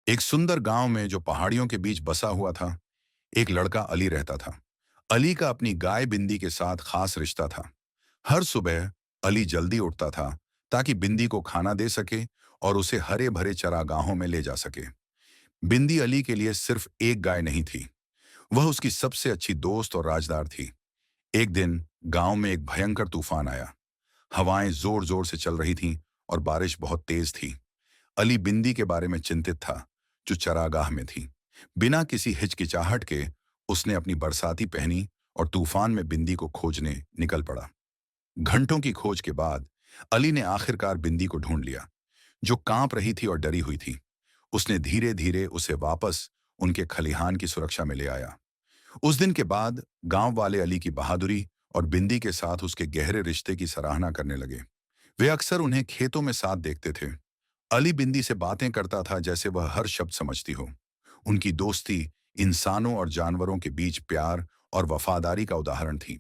एक सुंदर गांव में जो पहाड़ियों के बीच बसा हुआ था, एक लड़का अली रहता था। अली का अपनी गाय बिंदी के साथ खास रिश्ता था। हर सुबह अली जल्दी उठता था ताकि बिंदी को खाना दे सके और उसे हरे भरे चरागाहों में ले जा सके। बिंदी अली के लिए सिर्फ एक गाय नहीं थी, वह उसकी सबसे अच्छी दोस्त और राजदार थी। एक दिन गांव में एक भयंकर तूफान आया। हवाएं जोर जोर से चल रही थीं और बारिश बहुत तेज थी। अली बिंदी के बारे में चिंतित था, जो चरागाह में थी। बिना किसी हिचकिचाहट के उसने अपनी बरसाती पहनी और तूफान में बिंदी को खोजने निकल पड़ा। घंटों की खोज के बाद अली ने आखिरकार बिंदी को ढूंढ लिया, जो कांप रही थी और डरी हुई थी। उसने धीरे धीरे उसे वापस उनके खलिहान की सुरक्षा में ले आया। उस दिन के बाद गांव वाले अली की बहादुरी और बिंदी के साथ उसके गहरे रिश्ते की सराहना करने लगे। वे अक्सर उन्हें खेतों में साथ देखते थे। अली बिंदी से बातें करता था जैसे वह हर शब्द समझती हो। उनकी दोस्ती इंसानों और जानवरों के बीच प्यार और वफादारी का उदाहरण थी।